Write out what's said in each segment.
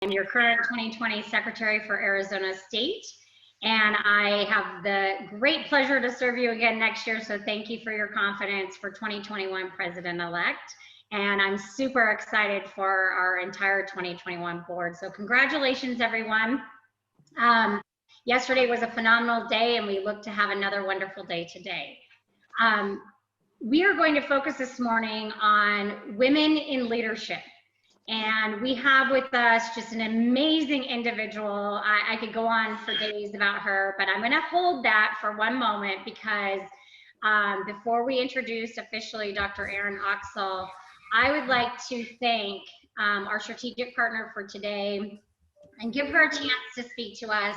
I'm your current 2020 Secretary for Arizona State, and I have the great pleasure to serve you again next year, so thank you for your confidence for 2021 President-elect. And I'm super excited for our entire 2021 board. So congratulations, everyone. Yesterday was a phenomenal day, and we look to have another wonderful day today. We are going to focus this morning on women in leadership. And we have with us just an amazing individual. I could go on for days about her, but I'm going to hold that for one moment because before we introduce officially Dr. Erin Oxall, I would like to thank our strategic partner for today and give her a chance to speak to us.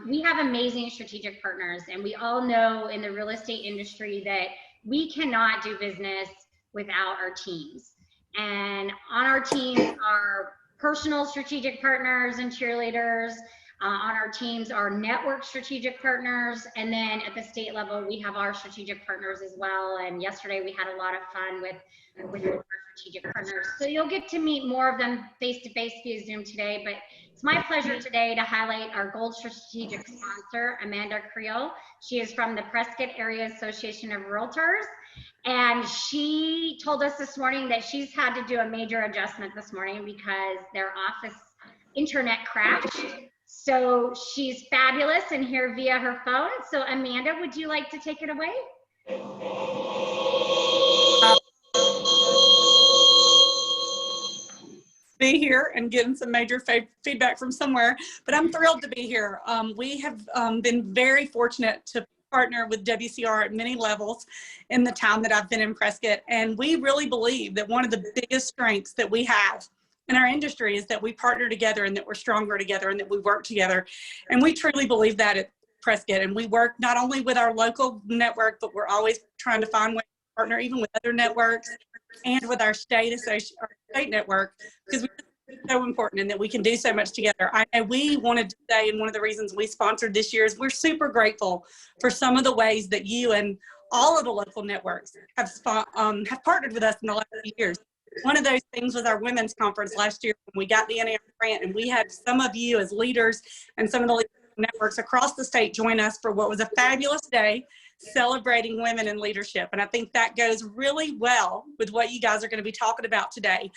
We have amazing strategic partners, and we all know in the real estate industry that we cannot do business without our teams. And on our teams are personal strategic partners and cheerleaders. On our teams are network strategic partners. And then at the state level, we have our strategic partners as well. And yesterday we had a lot of fun with our strategic partners. So you'll get to meet more of them face-to-face via Zoom today. But it's my pleasure today to highlight our Gold Strategic sponsor, Amanda Creel. She is from the Prescott Area Association of Realtors. And she told us this morning that she's had to do a major adjustment this morning because their office internet crashed. So she's fabulous and here via her phone. So Amanda, would you like to take it away? Be here and getting some major feedback from somewhere, but I'm thrilled to be here. We have been very fortunate to partner with WCR at many levels in the time that I've been in Prescott, and we really believe that one of the biggest strengths that we have in our industry is that we partner together and that we're stronger together and that we work together. And we truly believe that at Prescott, and we work not only with our local network, but we're always trying to find ways to partner even with other networks and with our state network, because it's so important and that we can do so much together. I know we wanted to say, and one of the reasons we sponsored this year is we're super grateful for some of the ways that you and all of the local networks have partnered with us in the last few years. One of those things was our women's conference last year when we got the NAR grant, and we had some of you as leaders and some of the networks across the state join us for what was a fabulous day celebrating women in leadership. And I think that goes really well with what you guys are going to be talking about today,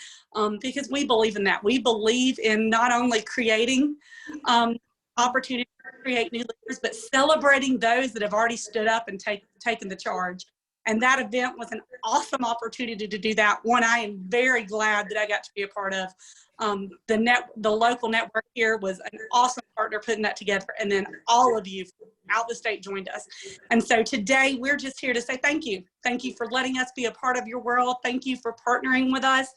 because we believe in that. We believe in not only creating opportunities to create new leaders, but celebrating those that have already stood up and taken the charge. And that event was an awesome opportunity to do that. One I am very glad that I got to be a part of. The local network here was an awesome partner putting that together, and then all of you out the state joined us. And so today we're just here to say thank you. Thank you for letting us be a part of your world. Thank you for partnering with us.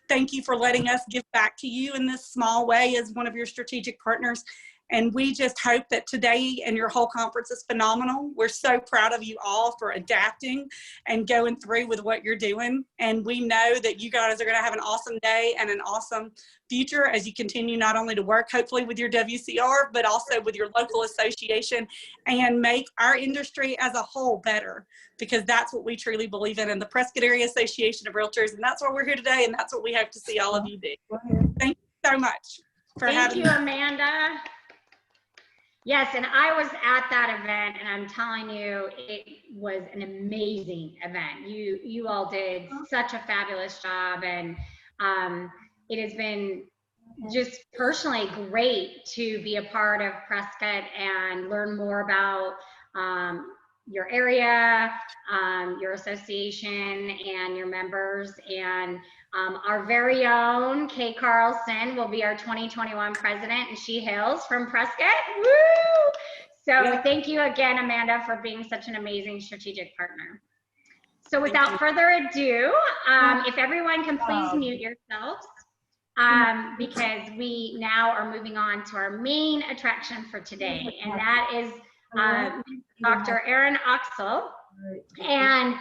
Thank you for letting us give back to you in this small way as one of your strategic partners. And we just hope that today and your whole conference is phenomenal. We're so proud of you all for adapting and going through with what you're doing. And we know that you guys are going to have an awesome day and an awesome future as you continue not only to work hopefully with your WCR, but also with your local association and make our industry as a whole better, because that's what we truly believe in the Prescott Area Association of Realtors. And that's why we're here today. And that's what we hope to see all of you do. Thank you so much for having me. Thank you, Amanda. Yes, and I was at that event, and I'm telling you, it was an amazing event. You all did such a fabulous job, and it has been just personally great to be a part of Prescott and learn more about your area, your association, and your members. And our very own Kay Carlson will be our 2021 president, and she hails from Prescott. Woo! So thank you again, Amanda, for being such an amazing strategic partner. So without further ado, if everyone can please mute yourselves, because we now are moving on to our main attraction for today, and that is Dr. Erin Oxall. And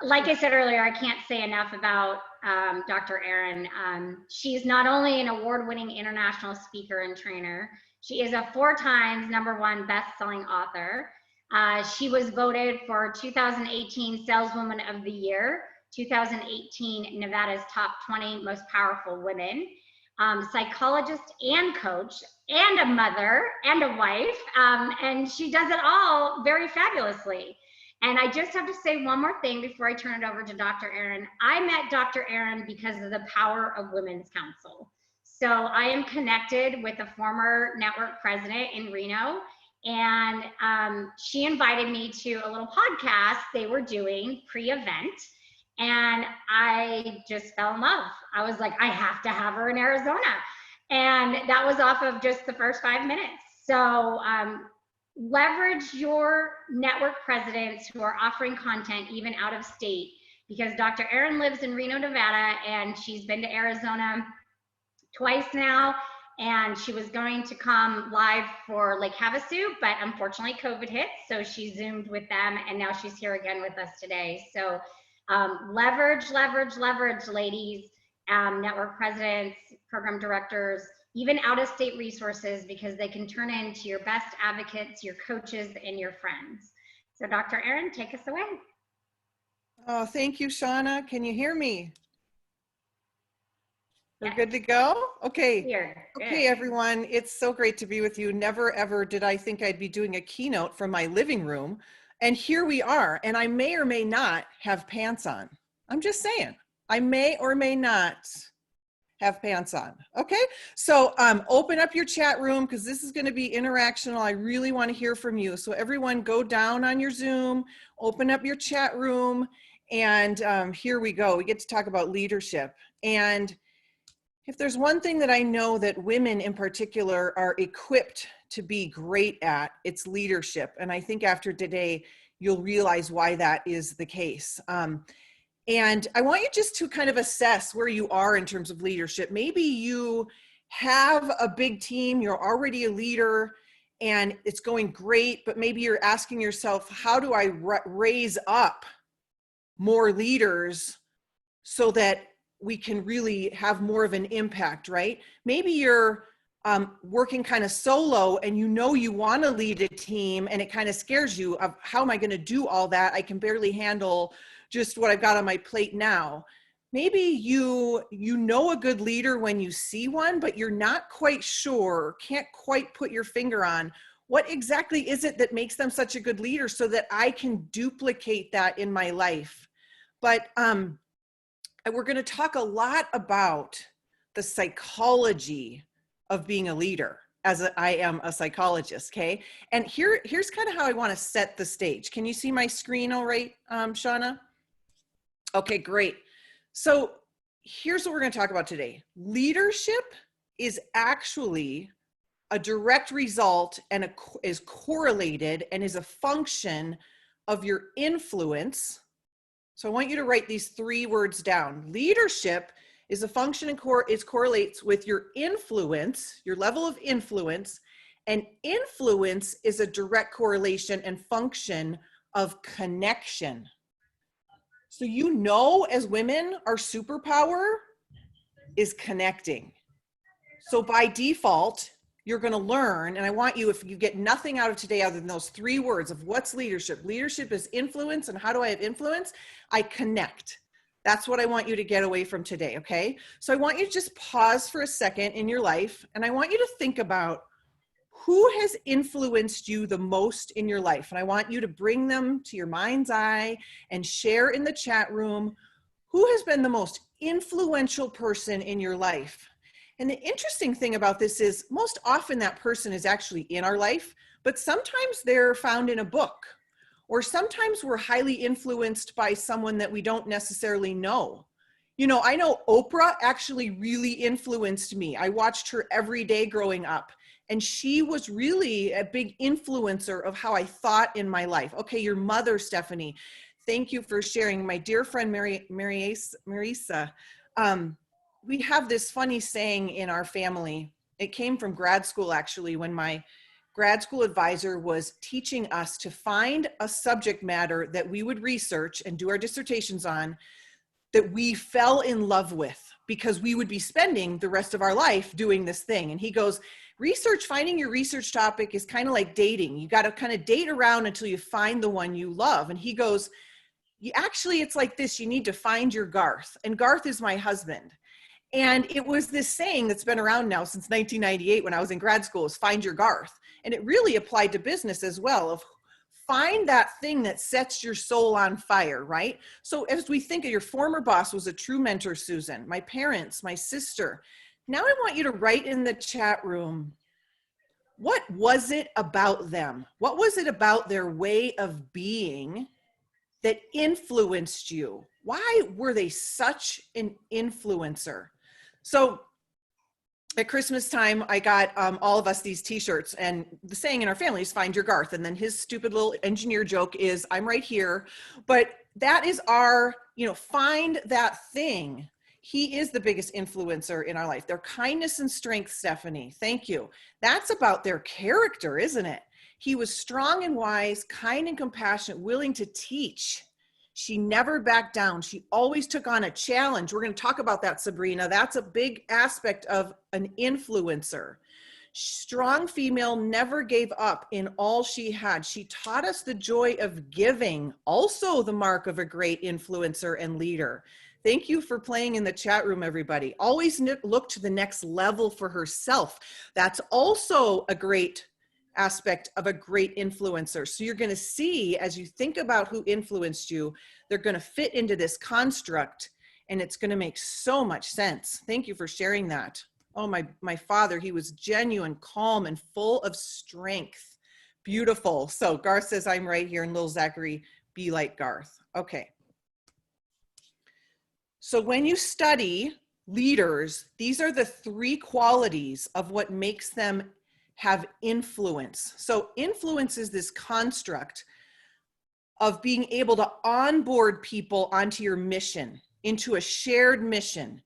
like I said earlier, I can't say enough about Dr. Erin. She's not only an award-winning international speaker and trainer, she is a 4-time #1 best-selling author. She was voted for 2018 Saleswoman of the Year, 2018 Nevada's Top 20 Most Powerful Women. psychologist and coach and a mother and a wife. And she does it all very fabulously. And I just have to say one more thing before I turn it over to Dr. Erin. I met Dr. Erin because of the power of Women's Council. So I am connected with a former network president in Reno, and she invited me to a little podcast they were doing pre-event, and I just fell in love. I was like, I have to have her in Arizona. And that was off of just the first 5 minutes. So leverage your network presidents who are offering content even out of state, because Dr. Erin lives in Reno, Nevada, and she's been to Arizona twice now, and she was going to come live for Lake Havasu, but unfortunately COVID hit, so she Zoomed with them, and now she's here again with us today. So leverage, ladies, network presidents, program directors, even out-of-state resources, because they can turn into your best advocates, your coaches, and your friends. So Dr. Erin, take us away. Oh, thank you, Shauna. Can you hear me? We're Yes. good to go? Okay. Here. Okay, everyone. It's so great to be with you. Never, ever did I think I'd be doing a keynote from my living room. And here we are. And I may or may not have pants on. I'm just saying. I may or may not have pants on. Okay, so open up your chat room, because this is going to be interactional. I really want to hear from you. So everyone, go down on your Zoom, open up your chat room, and here we go. We get to talk about leadership. And if there's one thing that I know that women in particular are equipped to be great at, it's leadership. And I think after today, you'll realize why that is the case. And I want you just to kind of assess where you are in terms of leadership. Maybe you have a big team, you're already a leader, and it's going great, but maybe you're asking yourself, how do I raise up more leaders so that we can really have more of an impact, right? Maybe you're working kind of solo, and you know you want to lead a team, and it kind of scares you of, how am I going to do all that? I can barely handle just what I've got on my plate now. Maybe you know a good leader when you see one, but you're not quite sure, can't quite put your finger on what exactly is it that makes them such a good leader so that I can duplicate that in my life. But we're going to talk a lot about the psychology of being a leader, as I am a psychologist, okay? And here's kind of how I want to set the stage. Can you see my screen all right, Shauna? Okay, great. So here's what we're going to talk about today. Leadership is actually a direct result and is correlated and is a function of your influence. So I want you to write these 3 words down. Leadership is a function and it correlates with your influence, your level of influence, and influence is a direct correlation and function of connection. So you know, as women, our superpower is connecting. So by default, you're going to learn, and I want you, if you get nothing out of today other than those 3 words of what's leadership. Leadership is influence, and how do I have influence? I connect. That's what I want you to get away from today, okay? So I want you to just pause for a second in your life, and I want you to think about who has influenced you the most in your life. And I want you to bring them to your mind's eye and share in the chat room who has been the most influential person in your life. And the interesting thing about this is most often that person is actually in our life, but sometimes they're found in a book, or sometimes we're highly influenced by someone that we don't necessarily know. You know, I know Oprah actually really influenced me. I watched her every day growing up, and she was really a big influencer of how I thought in my life. Okay, your mother, Stephanie, thank you for sharing. My dear friend, Marisa, we have this funny saying in our family. It came from grad school, actually, when my grad school advisor was teaching us to find a subject matter that we would research and do our dissertations on that we fell in love with, because we would be spending the rest of our life doing this thing. And he goes, finding your research topic is kind of like dating. You got to kind of date around until you find the one you love. And he goes, actually, it's like this. You need to find your Garth. And Garth is my husband. And it was this saying that's been around now since 1998 when I was in grad school, is find your Garth. And it really applied to business as well, of find that thing that sets your soul on fire, right? So as we think of your former boss was a true mentor, Susan, my parents, my sister. Now I want you to write in the chat room, what was it about them? What was it about their way of being that influenced you? Why were they such an influencer? So at Christmas time, I got all of us these t-shirts, and the saying in our family is find your Garth. And then his stupid little engineer joke is I'm right here. But that is our, find that thing. He is the biggest influencer in our life. Their kindness and strength, Stephanie. Thank you. That's about their character, isn't it? He was strong and wise, kind and compassionate, willing to teach. She never backed down. She always took on a challenge. We're going to talk about that, Sabrina. That's a big aspect of an influencer. Strong female, never gave up in all she had. She taught us the joy of giving, also the mark of a great influencer and leader. Thank you for playing in the chat room, everybody. Always look to the next level for herself. That's also a great aspect of a great influencer. So you're going to see, as you think about who influenced you, they're going to fit into this construct, and it's going to make so much sense. Thank you for sharing that. Oh, my father, he was genuine, calm, and full of strength. Beautiful. So Garth says, I'm right here, and little Zachary, be like Garth. Okay. So when you study leaders, these are the three qualities of what makes them have influence. So influence is this construct of being able to onboard people onto your mission, into a shared mission,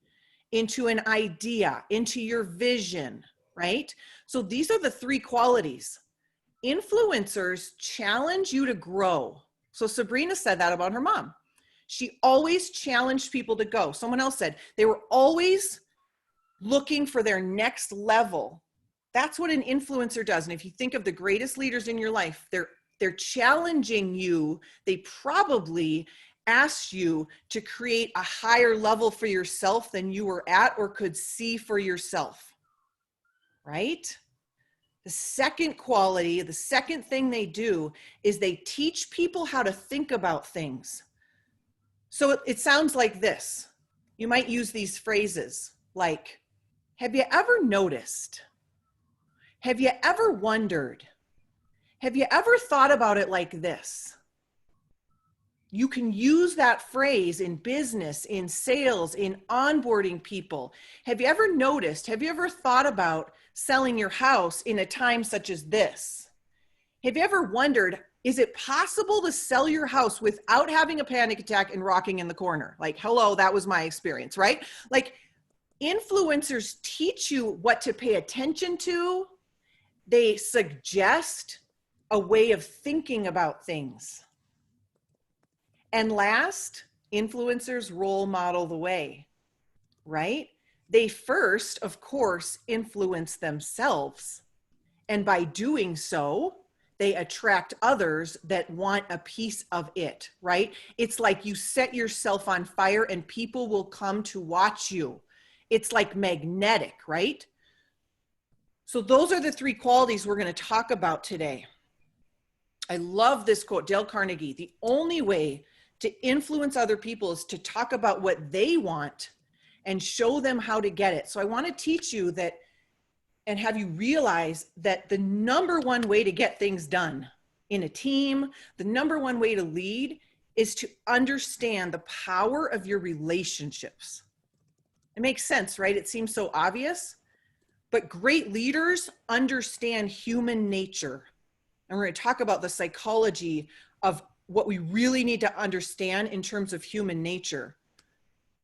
into an idea, into your vision, right? So these are the three qualities. Influencers challenge you to grow. So Sabrina said that about her mom. She always challenged people to go. Someone else said they were always looking for their next level. That's what an influencer does. And if you think of the greatest leaders in your life, they're challenging you. They probably asked you to create a higher level for yourself than you were at or could see for yourself, right? The second quality, the second thing they do is they teach people how to think about things. So it sounds like this. You might use these phrases like, have you ever noticed? Have you ever wondered? Have you ever thought about it like this? You can use that phrase in business, in sales, in onboarding people. Have you ever noticed? Have you ever thought about selling your house in a time such as this? Have you ever wondered, is it possible to sell your house without having a panic attack and rocking in the corner? Like, hello, that was my experience, right? Like, influencers teach you what to pay attention to. They suggest a way of thinking about things. And last, influencers role model the way, right? They first, of course, influence themselves. And by doing so, they attract others that want a piece of it, right? It's like you set yourself on fire and people will come to watch you. It's like magnetic, right? So those are the three qualities we're going to talk about today. I love this quote, Dale Carnegie. The only way to influence other people is to talk about what they want and show them how to get it. So I want to teach you that and have you realize that the number one way to get things done in a team, the number one way to lead is to understand the power of your relationships. It makes sense, right? It seems so obvious. But great leaders understand human nature. And we're going to talk about the psychology of what we really need to understand in terms of human nature.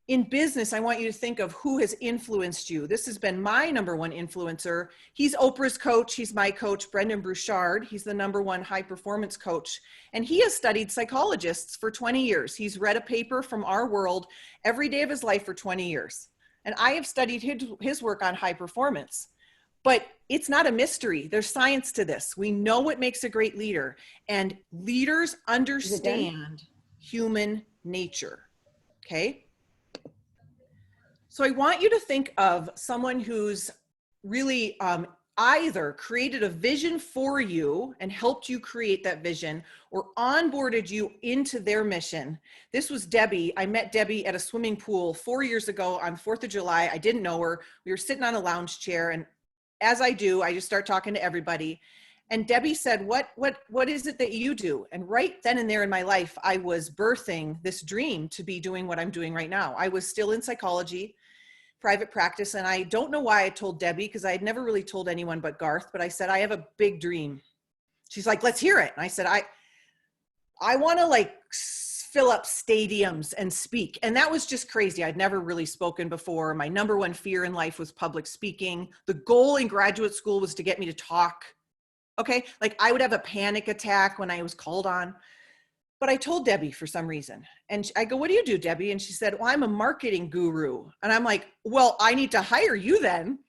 In business, I want you to think of who has influenced you. This has been my number one influencer. He's Oprah's coach. He's my coach, Brendan Bouchard. He's the number one high performance coach. And he has studied psychologists for 20 years. He's read a paper from our world every day of his life for 20 years. And I have studied his work on high performance. But it's not a mystery. There's science to this. We know what makes a great leader. And leaders understand human nature. Okay? So I want you to think of someone who's really either created a vision for you and helped you create that vision, or onboarded you into their mission. This was Debbie. I met Debbie at a swimming pool 4 years ago on 4th of July. I didn't know her. We were sitting on a lounge chair, and as I do, I just start talking to everybody. And Debbie said, what is it that you do? And right then and there in my life, I was birthing this dream to be doing what I'm doing right now. I was still in psychology, private practice. And I don't know why I told Debbie, because I had never really told anyone but Garth, but I said, I have a big dream. She's like, let's hear it. And I said, I want to like fill up stadiums and speak. And that was just crazy. I'd never really spoken before. My number one fear in life was public speaking. The goal in graduate school was to get me to talk. Okay. Like I would have a panic attack when I was called on. But I told Debbie for some reason. And I go, what do you do, Debbie? And she said, well, I'm a marketing guru. And I'm like, well, I need to hire you then.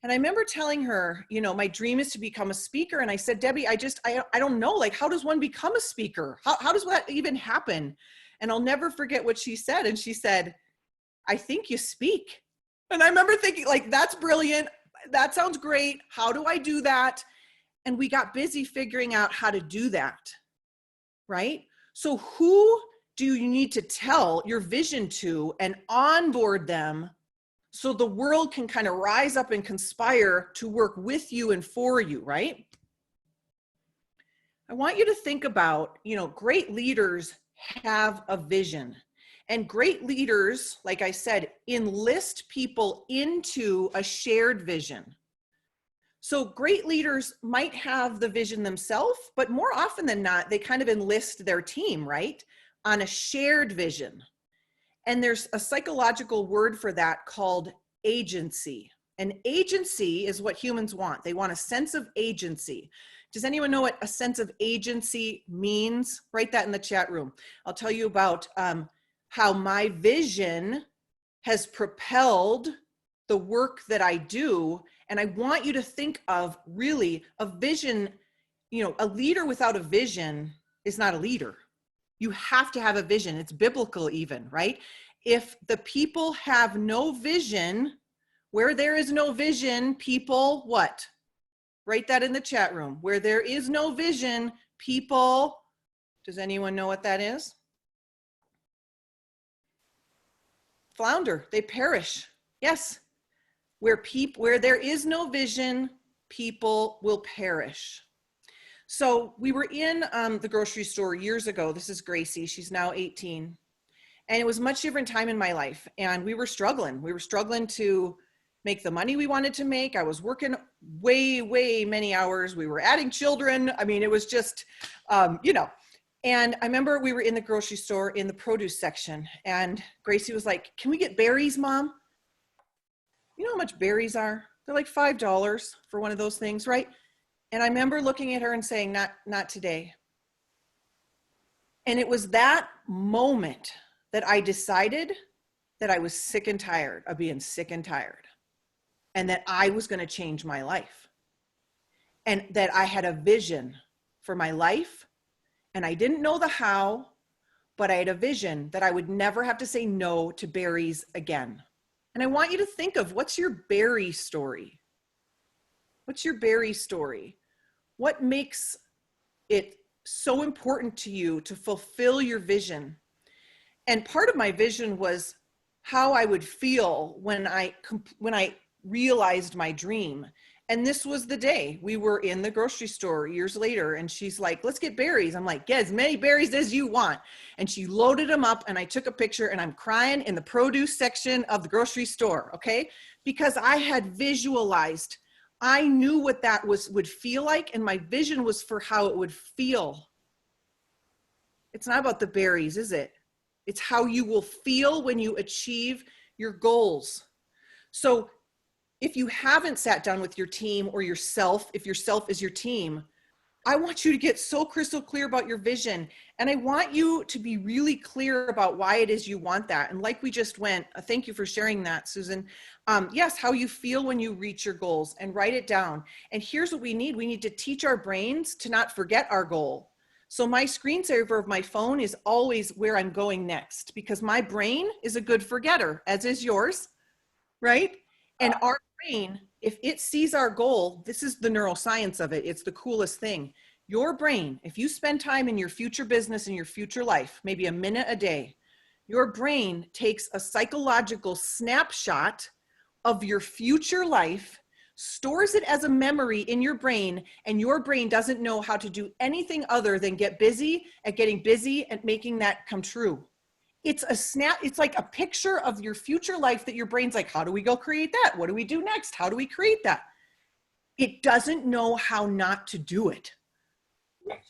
And I remember telling her, you know, my dream is to become a speaker. And I said, Debbie, I don't know, like, how does one become a speaker? How does that even happen? And I'll never forget what she said. And she said, I think you speak. And I remember thinking, like, that's brilliant. That sounds great. How do I do that? And we got busy figuring out how to do that, right? So who do you need to tell your vision to and onboard them so the world can kind of rise up and conspire to work with you and for you, right? I want you to think about, you know, great leaders have a vision, and great leaders, like I said, enlist people into a shared vision. So great leaders might have the vision themselves, but more often than not, they kind of enlist their team, right, on a shared vision. And there's a psychological word for that called agency. And agency is what humans want. They want a sense of agency. Does anyone know what a sense of agency means? Write that in the chat room. I'll tell you about how my vision has propelled the work that I do. And I want you to think of really a vision. You know, a leader without a vision is not a leader. You have to have a vision. It's biblical even, right? If the people have no vision, where there is no vision, people what? Write that in the chat room. Where there is no vision, people, does anyone know what that is? Flounder, they perish. Yes. Where there is no vision, people will perish. So we were in the grocery store years ago. This is Gracie. She's now 18. And it was a much different time in my life. And we were struggling. We were struggling to make the money we wanted to make. I was working way many hours. We were adding children. I mean, it was just, you know. And I remember we were in the grocery store in the produce section. And Gracie was like, can we get berries, Mom? You know how much berries are? They're like $5 for one of those things, right? And I remember looking at her and saying, not today. And it was that moment that I decided that I was sick and tired of being sick and tired, and that I was going to change my life, and that I had a vision for my life, and I didn't know the how, but I had a vision that I would never have to say no to berries again. And I want you to think of, what's your berry story? What's your berry story? What makes it so important to you to fulfill your vision? And part of my vision was how I would feel when I realized my dream. And this was the day we were in the grocery store years later, and she's like, let's get berries. I'm like, get as many berries as you want. And she loaded them up, and I took a picture, and I'm crying in the produce section of the grocery store, okay? Because I had visualized, I knew what that would feel like, and my vision was for how it would feel. It's not about the berries, is it? It's how you will feel when you achieve your goals. So if you haven't sat down with your team or yourself, if yourself is your team, I want you to get so crystal clear about your vision. And I want you to be really clear about why it is you want that. And like we just went, thank you for sharing that, Susan. Yes, how you feel when you reach your goals, and write it down. And here's what we need. We need to teach our brains to not forget our goal. So my screensaver of my phone is always where I'm going next, because my brain is a good forgetter, as is yours. right? And our brain, if it sees our goal, this is the neuroscience of it. It's the coolest thing. Your brain, if you spend time in your future business and your future life, maybe a minute a day, your brain takes a psychological snapshot of your future life, stores it as a memory in your brain, and your brain doesn't know how to do anything other than get busy at getting busy and making that come true. It's a snap. It's like a picture of your future life that your brain's like, how do we go create that? What do we do next? How do we create that? It doesn't know how not to do it.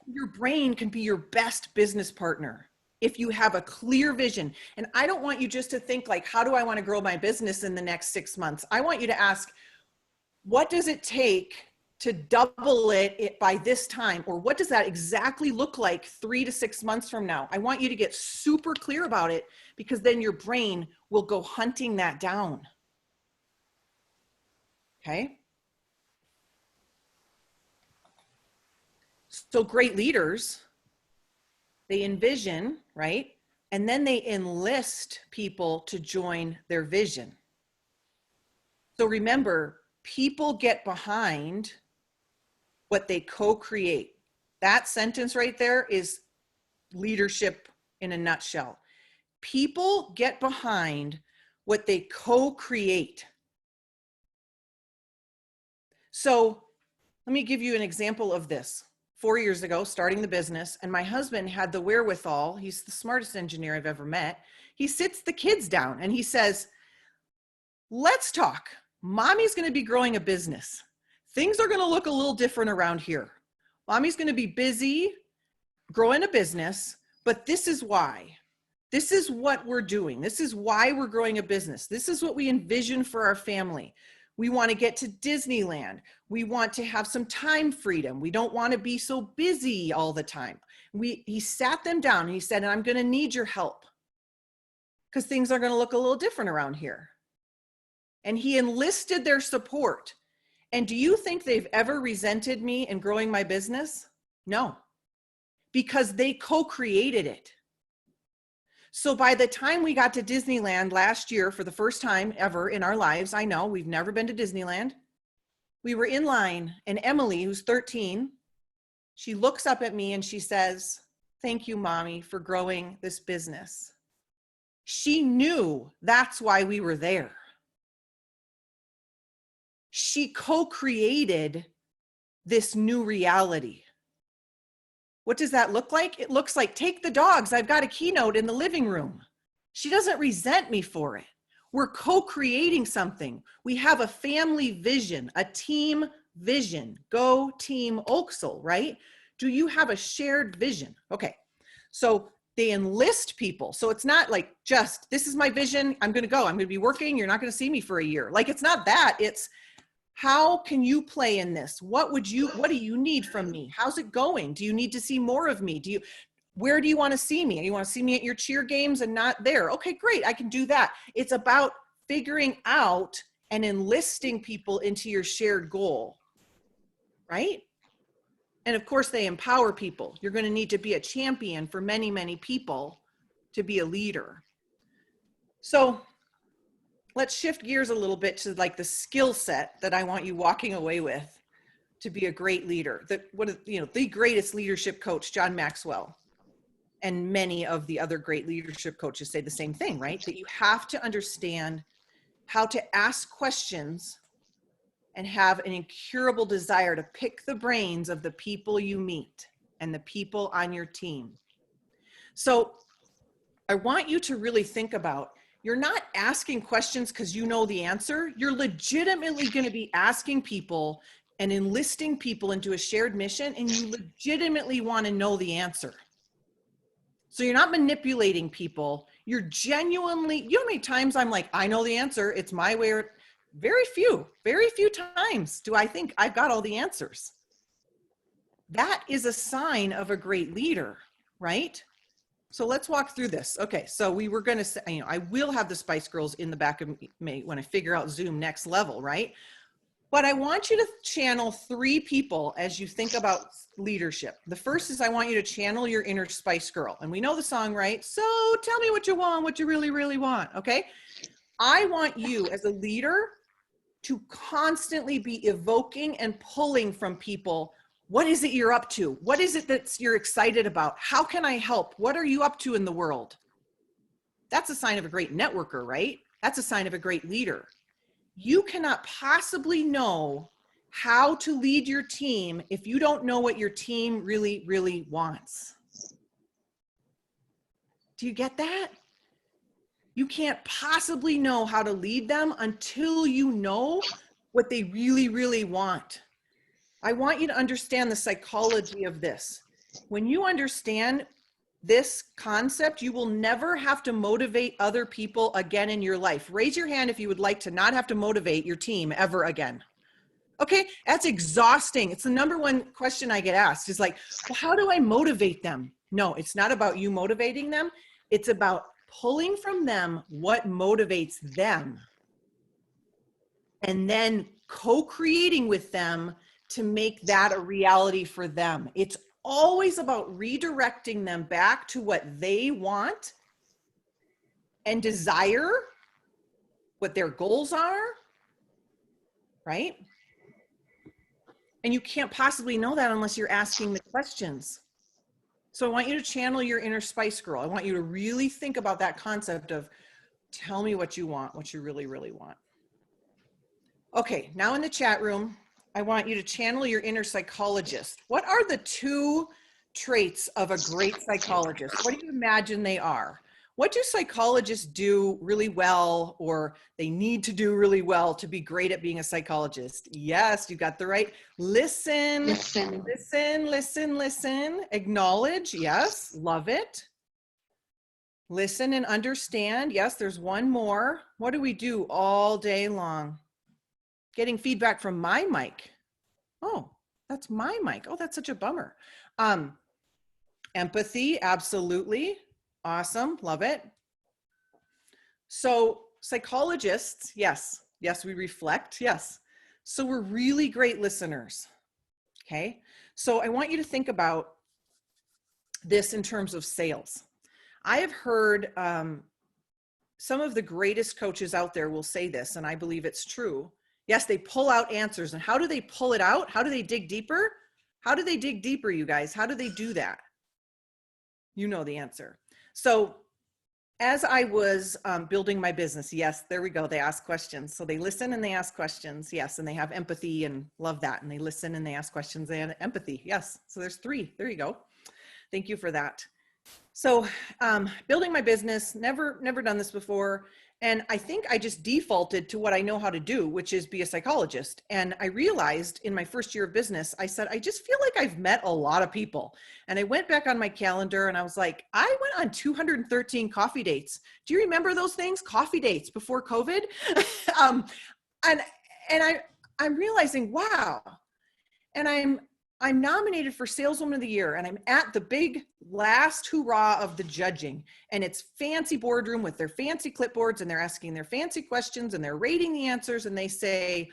Your brain can be your best business partner if you have a clear vision. And I don't want you just to think like, how do I want to grow my business in the next 6 months? I want you to ask, what does it take to double it by this time? Or what does that exactly look like 3 to 6 months from now? I want you to get super clear about it, because then your brain will go hunting that down. Okay? So great leaders, they envision, right? And then they enlist people to join their vision. So remember, people get behind what they co-create. That sentence right there is leadership in a nutshell. People get behind what they co-create. So let me give you an example of this. 4 years ago, starting the business, and my husband had the wherewithal. He's the smartest engineer I've ever met. He sits the kids down and he says, let's talk. Mommy's going to be growing a business. Things are going to look a little different around here. Mommy's going to be busy growing a business, but this is why. This is what we're doing. This is why we're growing a business. This is what we envision for our family. We want to get to Disneyland. We want to have some time freedom. We don't want to be so busy all the time. He sat them down and he said, I'm going to need your help because things are going to look a little different around here. And he enlisted their support. And do you think they've ever resented me in growing my business? No, because they co-created it. So by the time we got to Disneyland last year for the first time ever in our lives, I know we've never been to Disneyland. We were in line and Emily, who's 13, she looks up at me and she says, thank you, Mommy, for growing this business. She knew that's why we were there. She co-created this new reality. What does that look like? It looks like, take the dogs. I've got a keynote in the living room. She doesn't resent me for it. We're co-creating something. We have a family vision, a team vision. Go Team Oaksville, right? Do you have a shared vision? Okay, so they enlist people. So it's not like just, this is my vision. I'm going to go. I'm going to be working. You're not going to see me for a year. Like, it's not that. It's, how can you play in this? What do you need from me? How's it going? Do you need to see more of me? Where do you want to see me? You want to see me at your cheer games and not there? Okay, great. I can do that. It's about figuring out and enlisting people into your shared goal, right? And of course, they empower people. You're going to need to be a champion for many, many people to be a leader. So let's shift gears a little bit to like the skill set that I want you walking away with to be a great leader. The greatest leadership coach, John Maxwell, and many of the other great leadership coaches say the same thing, right? That you have to understand how to ask questions and have an incurable desire to pick the brains of the people you meet and the people on your team. So I want you to really think about, you're not asking questions because you know the answer. You're legitimately going to be asking people and enlisting people into a shared mission, and you legitimately want to know the answer. So you're not manipulating people. You're genuinely, you know how many times I'm like, I know the answer. It's my way. Or very few times do I think I've got all the answers. That is a sign of a great leader, right? So let's walk through this. Okay, so we were going to say, I will have the Spice Girls in the back of me when I figure out Zoom next level, right? But I want you to channel 3 people as you think about leadership. The first is I want you to channel your inner Spice Girl. And we know the song, right? So tell me what you want, what you really, really want, okay? I want you as a leader to constantly be evoking and pulling from people. What is it you're up to? What is it that you're excited about? How can I help? What are you up to in the world? That's a sign of a great networker, right? That's a sign of a great leader. You cannot possibly know how to lead your team if you don't know what your team really, really wants. Do you get that? You can't possibly know how to lead them until you know what they really, really want. I want you to understand the psychology of this. When you understand this concept, you will never have to motivate other people again in your life. Raise your hand if you would like to not have to motivate your team ever again. Okay, that's exhausting. It's the number one question I get asked is like, well, how do I motivate them? No, it's not about you motivating them. It's about pulling from them what motivates them and then co-creating with them to make that a reality for them. It's always about redirecting them back to what they want and desire, what their goals are, right? And you can't possibly know that unless you're asking the questions. So I want you to channel your inner spice girl. I want you to really think about that concept of tell me what you want, what you really, really want. Okay, now in the chat room, I want you to channel your inner psychologist. What are the 2 traits of a great psychologist? What do you imagine they are? What do psychologists do really well, or they need to do really well to be great at being a psychologist? Yes, you got the right. Listen, listen, listen, listen, listen. Acknowledge. Yes, love it. Listen and understand. Yes, there's one more. What do we do all day long? Getting feedback from my mic. Oh, that's my mic. Oh, that's such a bummer. Empathy, absolutely. Awesome, love it. So psychologists, yes, we reflect, yes. So we're really great listeners, okay? So I want you to think about this in terms of sales. I have heard some of the greatest coaches out there will say this, and I believe it's true. Yes, they pull out answers. And how do they pull it out? How do they dig deeper? How do they dig deeper, you guys? How do they do that? You know the answer. So as I was building my business, yes, there we go. They ask questions. So they listen and they ask questions. Yes. And they have empathy and love that. And they listen and they ask questions and empathy. Yes. So there's 3. There you go. Thank you for that. So building my business, never done this before. And I think I just defaulted to what I know how to do, which is be a psychologist. And I realized in my first year of business, I said, I just feel like I've met a lot of people. And I went back on my calendar and I was like, I went on 213 coffee dates. Do you remember those things? Coffee dates before COVID? I'm realizing, wow. And I'm nominated for Saleswoman of the Year, and I'm at the big last hurrah of the judging, and it's fancy boardroom with their fancy clipboards, and they're asking their fancy questions and they're rating the answers, and they say,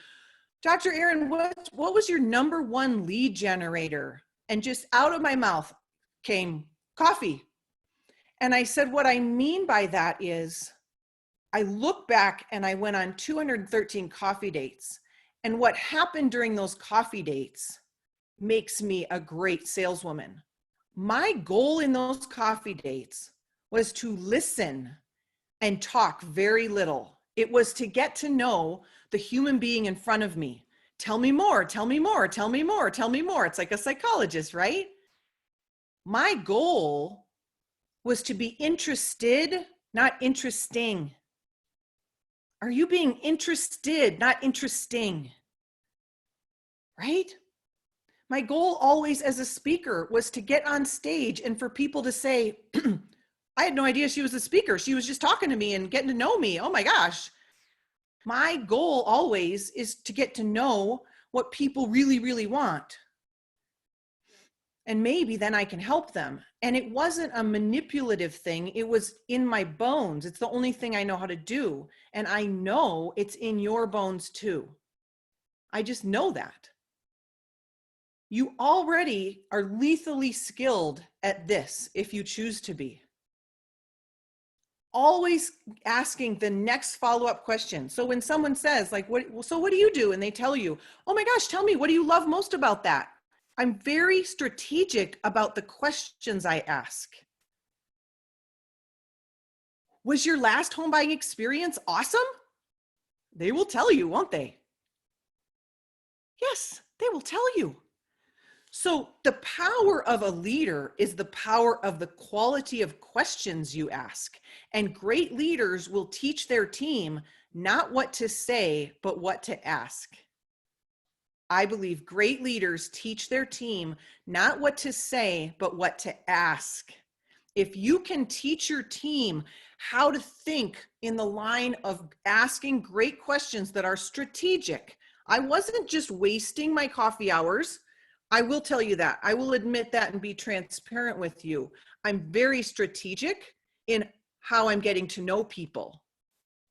Dr. Erin, what was your #1 lead generator? And just out of my mouth came coffee. And I said, what I mean by that is I look back and I went on 213 coffee dates, and what happened during those coffee dates makes me a great saleswoman. My goal in those coffee dates was to listen and talk very little. It was to get to know the human being in front of me. Tell me more, tell me more, tell me more, tell me more. It's like a psychologist, right? My goal was to be interested, not interesting. Are you being interested, not interesting? Right? My goal always as a speaker was to get on stage and for people to say, I had no idea she was a speaker. She was just talking to me and getting to know me. Oh my gosh. My goal always is to get to know what people really, really want. And maybe then I can help them. And it wasn't a manipulative thing. It was in my bones. It's the only thing I know how to do. And I know it's in your bones too. I just know that. You already are lethally skilled at this if you choose to be. always asking the next follow-up question. So when someone says like, what do you do? And they tell you, oh my gosh, tell me, what do you love most about that? I'm very strategic about the questions I ask. Was your last home buying experience awesome? They will tell you, won't they? Yes, they will tell you. So the power of a leader is the power of the quality of questions you ask. And great leaders will teach their team not what to say, but what to ask. I believe great leaders teach their team not what to say, but what to ask. If you can teach your team how to think in the line of asking great questions that are strategic. I wasn't just wasting my coffee hours. I will tell you that. I will admit that and be transparent with you. I'm very strategic in how I'm getting to know people.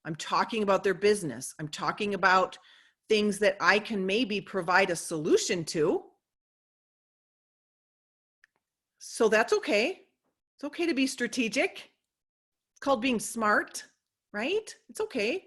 I'm talking about their business. I'm talking about things that I can maybe provide a solution to. So that's okay. It's okay to be strategic. It's called being smart, right? It's okay.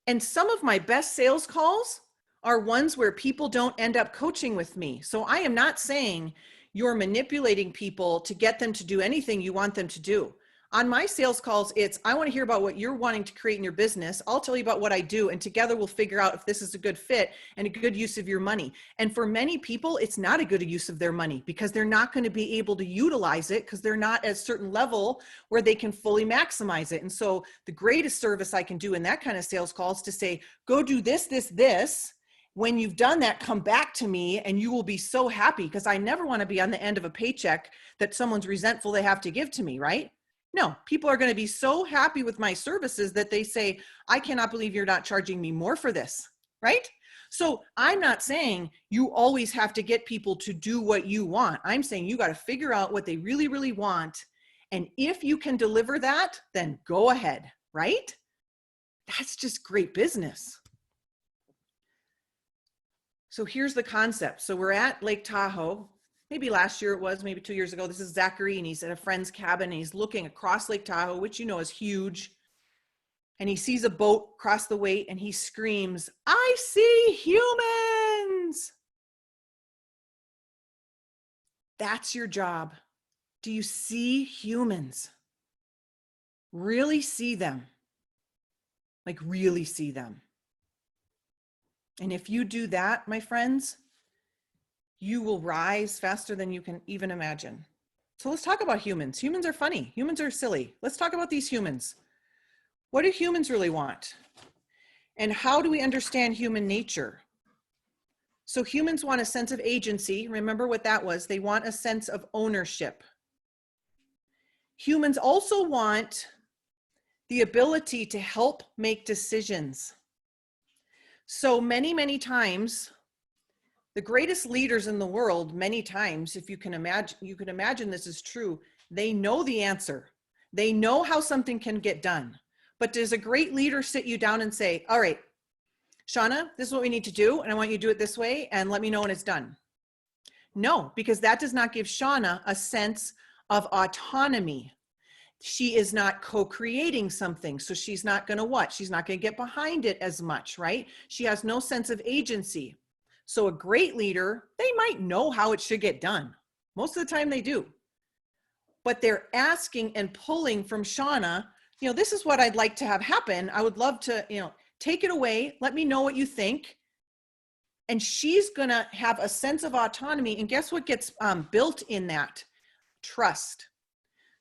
And some of my best sales calls are ones where people don't end up coaching with me. So I am not saying you're manipulating people to get them to do anything you want them to do. On my sales calls, it's, I want to hear about what you're wanting to create in your business. I'll tell you about what I do, and together we'll figure out if this is a good fit and a good use of your money. And for many people, it's not a good use of their money because they're not going to be able to utilize it because they're not at a certain level where they can fully maximize it. And so the greatest service I can do in that kind of sales call is to say, go do this, this, this. When you've done that, come back to me and you will be so happy, because I never want to be on the end of a paycheck that someone's resentful they have to give to me, right? No, people are going to be so happy with my services that they say, I cannot believe you're not charging me more for this, right? So I'm not saying you always have to get people to do what you want. I'm saying you got to figure out what they really, really want. And if you can deliver that, then go ahead, right? That's just great business. So here's the concept. So we're at Lake Tahoe. Maybe last year it was, maybe 2 years ago. This is Zachary, and he's at a friend's cabin, and he's looking across Lake Tahoe, which you know is huge. And he sees a boat cross the way, and he screams, I see humans. That's your job. Do you see humans? Really see them. Like really see them. And if you do that, my friends, you will rise faster than you can even imagine. So let's talk about humans. Humans are funny. Humans are silly. Let's talk about these humans. What do humans really want? And how do we understand human nature? So humans want a sense of agency. Remember what that was. They want a sense of ownership. Humans also want the ability to help make decisions. So many, many times, the greatest leaders in the world, many times, if you can imagine this is true, they know the answer. They know how something can get done. But does a great leader sit you down and say, all right, Shauna, this is what we need to do, and I want you to do it this way, and let me know when it's done? No, because that does not give Shauna a sense of autonomy. She is not co-creating something, so she's not going to what? She's not going to get behind it as much, right? She has no sense of agency. So a great leader, they might know how it should get done. Most of the time they do. But they're asking and pulling from Shauna, this is what I'd like to have happen. I would love to, take it away. Let me know what you think. And she's going to have a sense of autonomy. And guess what gets built in that? Trust.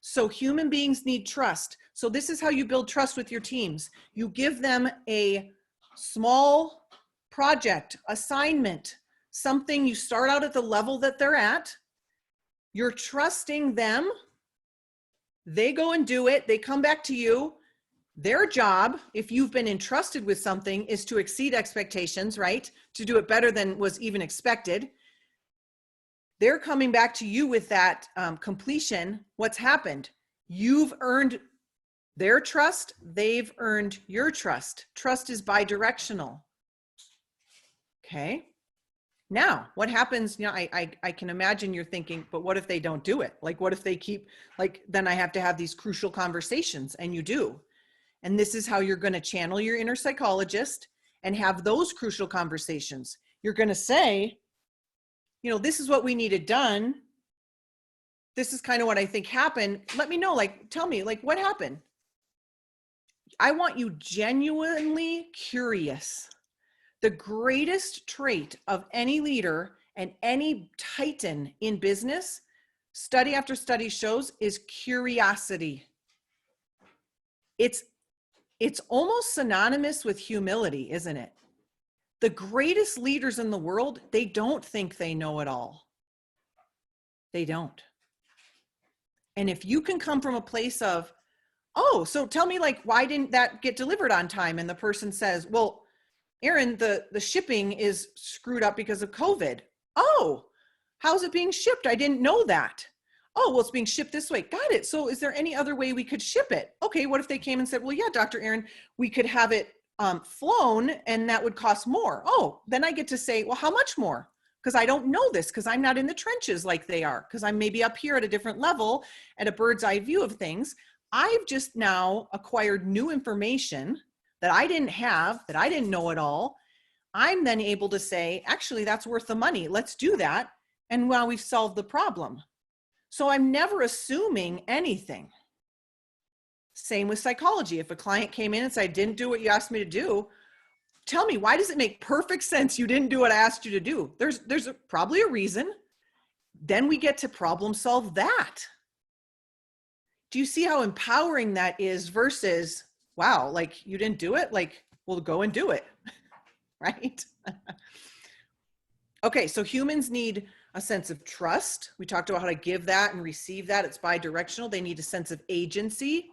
So human beings need trust. So this is how you build trust with your teams. You give them a small project, assignment, something. You start out at the level that they're at. You're trusting them. They go and do it. They come back to you. Their job, if you've been entrusted with something, is to exceed expectations, right? To do it better than was even expected. They're coming back to you with that completion. What's happened? You've earned their trust. They've earned your trust. Trust is bidirectional. Okay. Now, what happens? I can imagine you're thinking, but what if they don't do it? Like, what if they keep, like, then I have to have these crucial conversations, and you do. And this is how you're going to channel your inner psychologist and have those crucial conversations. You're going to say, this is what we needed done. This is kind of what I think happened. Let me know, like, tell me, like, what happened? I want you genuinely curious. The greatest trait of any leader and any titan in business, study after study shows, is curiosity. It's almost synonymous with humility, isn't it? The greatest leaders in the world, they don't think they know it all. They don't. And if you can come from a place of, oh, so tell me, like, why didn't that get delivered on time? And the person says, well, Erin, the shipping is screwed up because of COVID. Oh, how's it being shipped? I didn't know that. Oh, well, it's being shipped this way. Got it. So is there any other way we could ship it? Okay, what if they came and said, well, yeah, Dr. Erin, we could have it flown and that would cost more. Oh, then I get to say, well, how much more? Because I don't know this, because I'm not in the trenches like they are, because I'm maybe up here at a different level at a bird's eye view of things. I've just now acquired new information that I didn't have, that I didn't know at all. I'm then able to say, actually, that's worth the money. Let's do that. And well, we've solved the problem. So I'm never assuming anything. Same with psychology. If a client came in and said, I didn't do what you asked me to do, tell me, why does it make perfect sense you didn't do what I asked you to do? There's probably a reason. Then we get to problem solve that. Do you see how empowering that is versus, wow, like you didn't do it? Like, well, go and do it, right? Okay, so humans need a sense of trust. We talked about how to give that and receive that. It's bi-directional. They need a sense of agency.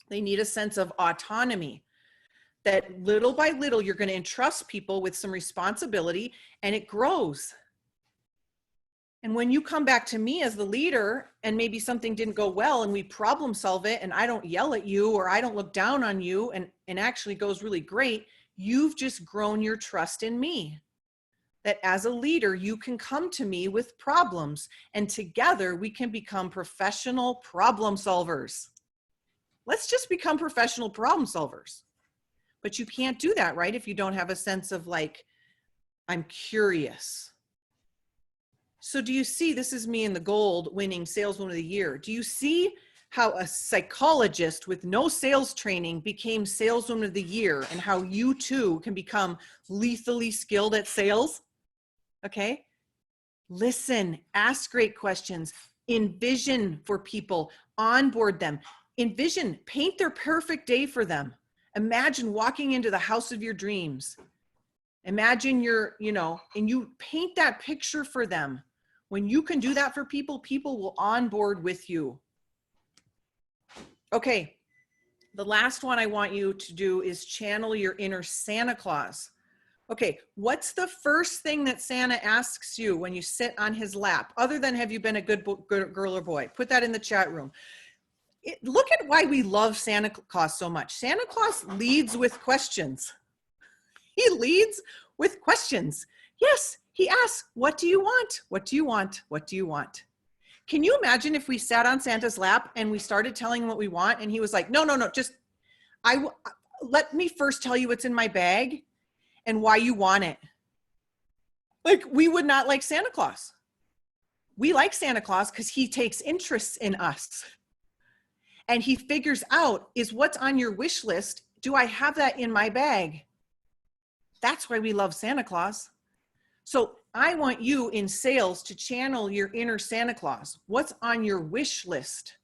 They need a sense of autonomy, that little by little, you're going to entrust people with some responsibility and it grows. And when you come back to me as the leader and maybe something didn't go well and we problem solve it and I don't yell at you or I don't look down on you and actually goes really great, you've just grown your trust in me. That as a leader, you can come to me with problems and together we can become professional problem solvers. Let's just become professional problem solvers. But you can't do that, right? If you don't have a sense of like, I'm curious. So do you see, this is me in the gold winning Saleswoman of the Year. Do you see how a psychologist with no sales training became Saleswoman of the Year and how you too can become lethally skilled at sales? Okay. Listen, ask great questions, envision for people, onboard them, envision, paint their perfect day for them. Imagine walking into the house of your dreams. Imagine and you paint that picture for them. When you can do that for people, people will onboard with you. Okay, the last one I want you to do is channel your inner Santa Claus. Okay, what's the first thing that Santa asks you when you sit on his lap, other than have you been a good girl or boy? Put that in the chat room. Look at why we love Santa Claus so much. Santa Claus leads with questions. He leads with questions. Yes, he asks, what do you want? What do you want? What do you want? Can you imagine if we sat on Santa's lap and we started telling him what we want and he was like, no, just, let me first tell you what's in my bag and why you want it. Like, we would not like Santa Claus. We like Santa Claus because he takes interest in us. And he figures out, is what's on your wish list, do I have that in my bag? That's why we love Santa Claus. So I want you in sales to channel your inner Santa Claus. What's on your wish list?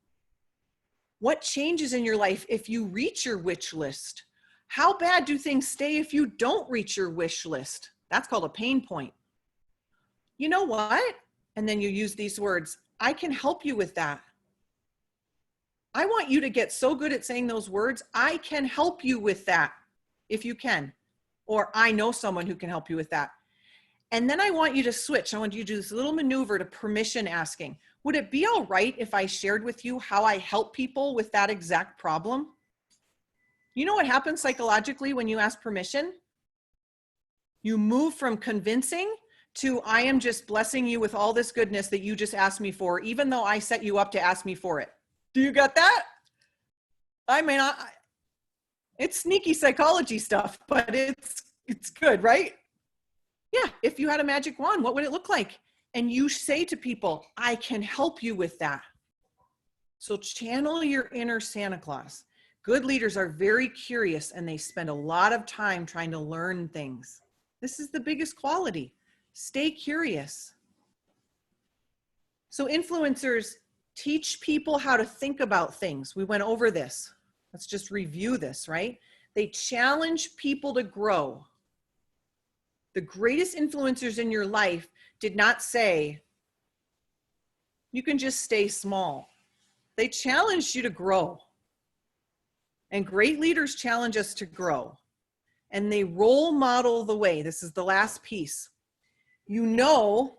What changes in your life if you reach your wish list? How bad do things stay if you don't reach your wish list? That's called a pain point. You know what? And then you use these words, I can help you with that. I want you to get so good at saying those words, I can help you with that, if you can. Or I know someone who can help you with that. And then I want you to switch. I want you to do this little maneuver to permission asking. Would it be all right if I shared with you how I help people with that exact problem? You know what happens psychologically when you ask permission? You move from convincing to I am just blessing you with all this goodness that you just asked me for, even though I set you up to ask me for it. Do you get that? I mean, it's sneaky psychology stuff, but it's good, right? Yeah, if you had a magic wand, what would it look like? And you say to people, I can help you with that. So channel your inner Santa Claus. Good leaders are very curious and they spend a lot of time trying to learn things. This is the biggest quality. Stay curious. So influencers teach people how to think about things. We went over this. Let's just review this, right? They challenge people to grow. The greatest influencers in your life did not say, you can just stay small. They challenged you to grow. And great leaders challenge us to grow. And they role model the way. This is the last piece. You know,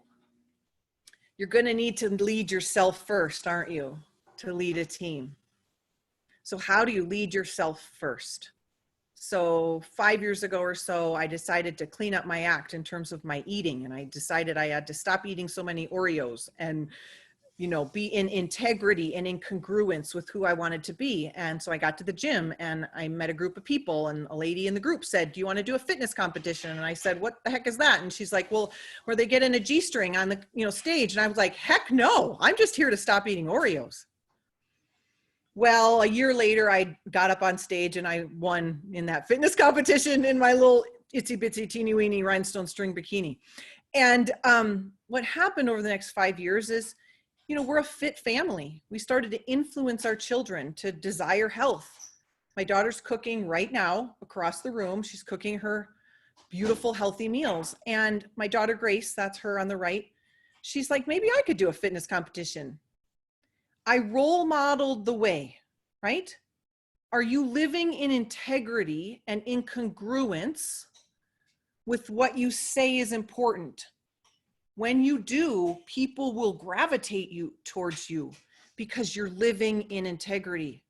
you're going to need to lead yourself first, aren't you? To lead a team. So how do you lead yourself first? So 5 years ago or so, I decided to clean up my act in terms of my eating. And I decided I had to stop eating so many Oreos and, you know, be in integrity and in congruence with who I wanted to be. And so I got to the gym and I met a group of people, and a lady in the group said, do you want to do a fitness competition? And I said, what the heck is that? And she's like, well, where they get in a G-string on the, stage. And I was like, heck no, I'm just here to stop eating Oreos. Well, a year later, I got up on stage and I won in that fitness competition in my little itsy bitsy teeny weeny rhinestone string bikini. And what happened over the next 5 years is, we're a fit family. We started to influence our children to desire health. My daughter's cooking right now across the room. She's cooking her beautiful, healthy meals. And my daughter, Grace, that's her on the right. She's like, maybe I could do a fitness competition. I role modeled the way, right? Are you living in integrity and in congruence with what you say is important? When you do, people will gravitate towards you because you're living in integrity.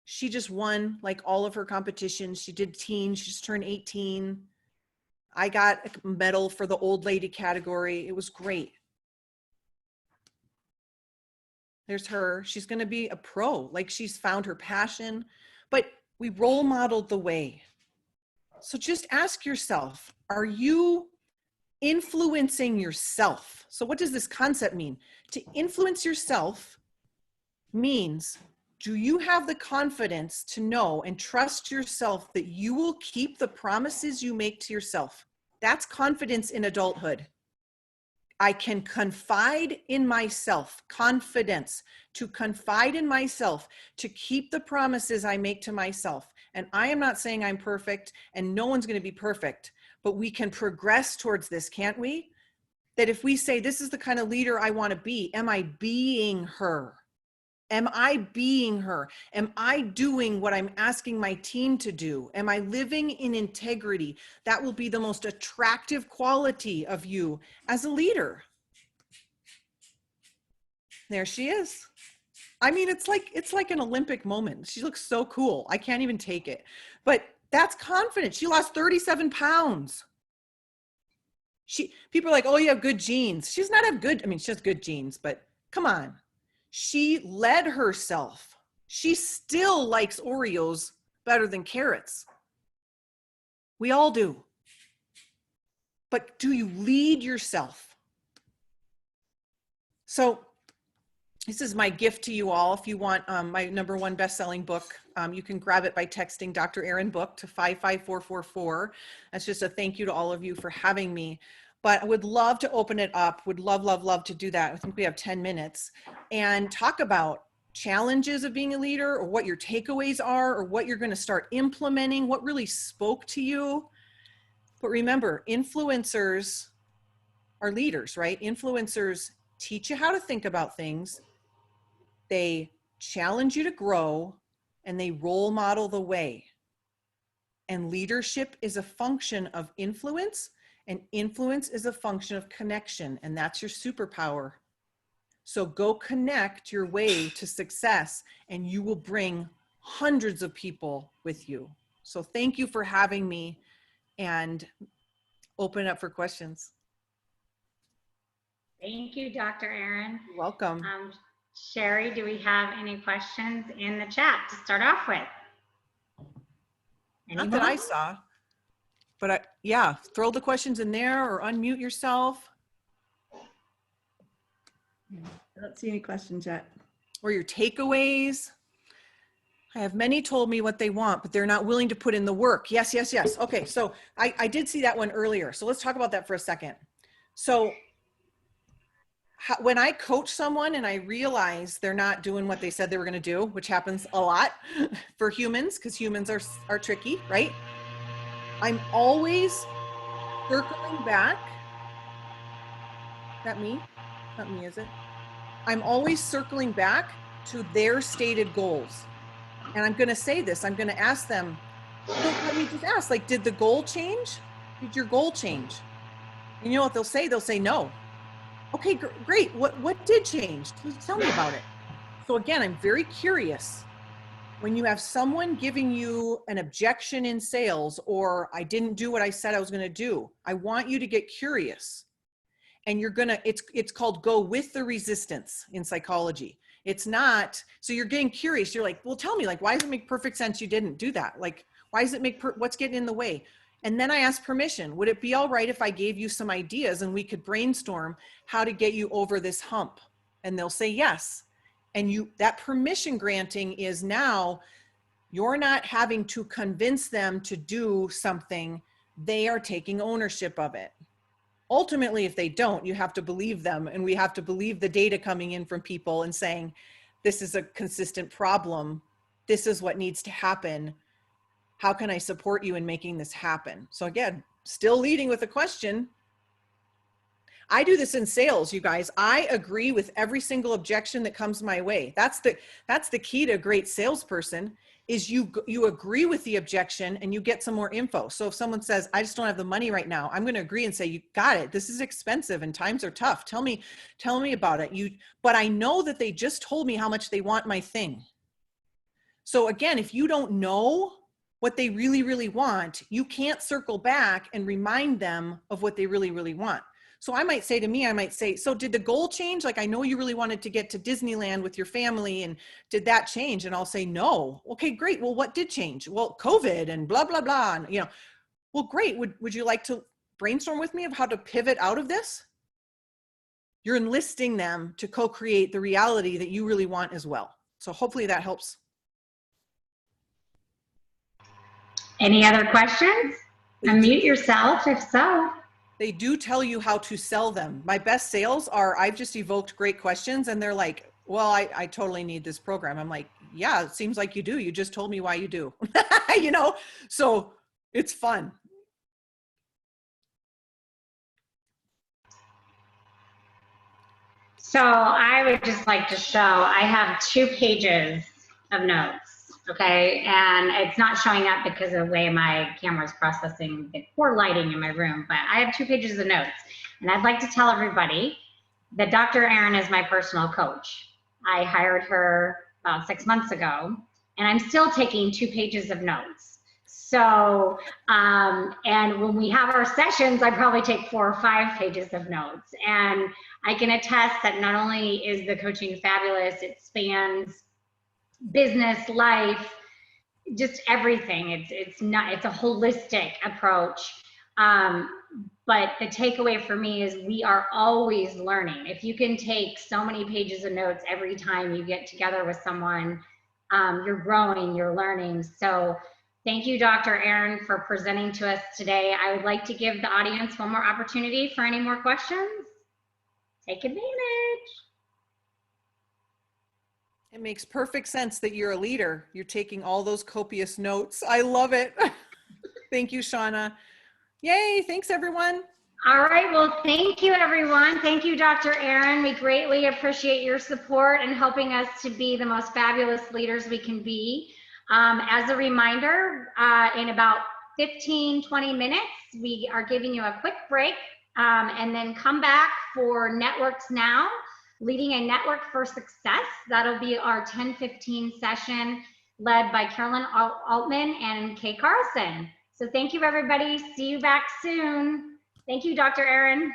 She just won like all of her competitions. She did teen, she just turned 18. I got a medal for the old lady category. It was great. There's her. She's going to be a pro. Like, she's found her passion, but we role modeled the way. So just ask yourself, are you influencing yourself? So what does this concept mean? To influence yourself means, do you have the confidence to know and trust yourself that you will keep the promises you make to yourself? That's confidence in adulthood. I can confide in myself, confidence, to confide in myself, to keep the promises I make to myself. And I am not saying I'm perfect, and no one's going to be perfect, but we can progress towards this, can't we? That if we say, this is the kind of leader I want to be, am I being her? Am I being her? Am I doing what I'm asking my team to do? Am I living in integrity? That will be the most attractive quality of you as a leader. There she is. I mean, it's like an Olympic moment. She looks so cool. I can't even take it. But that's confidence. She lost 37 pounds. People are like, oh, you have good genes. She does not have good, she has good genes, but come on. She led herself. She still likes Oreos better than carrots. We all do. But do you lead yourself? So this is my gift to you all. If you want my #1 best-selling book, you can grab it by texting Dr. Erin Book to 55444. That's just a thank you to all of you for having me. But I would love to open it up, would love, love, love to do that. I think we have 10 minutes and talk about challenges of being a leader, or what your takeaways are, or what you're going to start implementing, what really spoke to you. But remember, influencers are leaders, right? Influencers teach you how to think about things. They challenge you to grow, and they role model the way. And leadership is a function of influence, and influence is a function of connection, and that's your superpower. So go connect your way to success, and you will bring hundreds of people with you. So thank you for having me, and open up for questions. Thank you, Dr. Aaron. You're welcome. Sherry, do we have any questions in the chat to start off with? Not that I Anyone? saw, but yeah, throw the questions in there or unmute yourself. I don't see any questions yet. Or your takeaways. I have many told me what they want, but they're not willing to put in the work. Yes, yes, yes. Okay, so I did see that one earlier. So let's talk about that for a second. So when I coach someone and I realize they're not doing what they said they were going to do, which happens a lot for humans because humans are tricky, right? I'm always circling back. Is that me? Not me, is it? I'm always circling back to their stated goals. And I'm going to say this, I'm going to ask them, so let me just ask, like, did the goal change? Did your goal change? And you know what they'll say? They'll say no. Okay, great. What did change? Tell me about it. So again, I'm very curious. When you have someone giving you an objection in sales, or I didn't do what I said I was going to do, I want you to get curious. And you're going to, it's called go with the resistance in psychology. It's not, so you're getting curious. You're like, well, tell me, like, why does it make perfect sense you didn't do that? Like, why does it make, what's getting in the way? And then I ask permission. Would it be all right if I gave you some ideas and we could brainstorm how to get you over this hump? And they'll say yes. And that permission granting is now you're not having to convince them to do something. They are taking ownership of it. Ultimately, if they don't, you have to believe them, and we have to believe the data coming in from people and saying, this is a consistent problem. This is what needs to happen. How can I support you in making this happen? So again, still leading with a question. I do this in sales, you guys. I agree with every single objection that comes my way. That's the key to a great salesperson, is you agree with the objection and you get some more info. So if someone says, I just don't have the money right now, I'm going to agree and say, you got it. This is expensive and times are tough. Tell me about it. But I know that they just told me how much they want my thing. So again, if you don't know what they really, really want, you can't circle back and remind them of what they really, really want. So I might say, so did the goal change? Like, I know you really wanted to get to Disneyland with your family, and did that change? And I'll say, no. Okay, great. Well, what did change? Well, COVID and blah, blah, blah. And, well, great. Would you like to brainstorm with me of how to pivot out of this? You're enlisting them to co-create the reality that you really want as well. So hopefully that helps. Any other questions? Unmute yourself if so. They do tell you how to sell them. My best sales are, I've just evoked great questions and they're like, well, I totally need this program. I'm like, yeah, it seems like you do. You just told me why you do, so it's fun. So I would just like to show, I have 2 pages of notes. Okay, and it's not showing up because of the way my camera is processing the poor lighting in my room, but I have 2 pages of notes. And I'd like to tell everybody that Dr. Aaron is my personal coach. I hired her about 6 months ago, and I'm still taking 2 pages of notes. So, and when we have our sessions, I probably take 4 or 5 pages of notes. And I can attest that not only is the coaching fabulous, it spans business, life, just everything. It's a holistic approach. But the takeaway for me is we are always learning. If you can take so many pages of notes every time you get together with someone, you're growing, you're learning. So thank you, Dr. Aaron, for presenting to us today. I would like to give the audience one more opportunity for any more questions. Take advantage. It makes perfect sense that you're a leader. You're taking all those copious notes. I love it. Thank you, Shauna. Yay, thanks everyone. All right, well, thank you everyone. Thank you, Dr. Aaron. We greatly appreciate your support and helping us to be the most fabulous leaders we can be. As a reminder, in about 15-20 minutes, we are giving you a quick break and then come back for Networks Now, Leading a Network for Success. That'll be our 10:15 session led by Carolyn Altman and Kay Carlson. So thank you, everybody. See you back soon. Thank you, Dr. Aaron.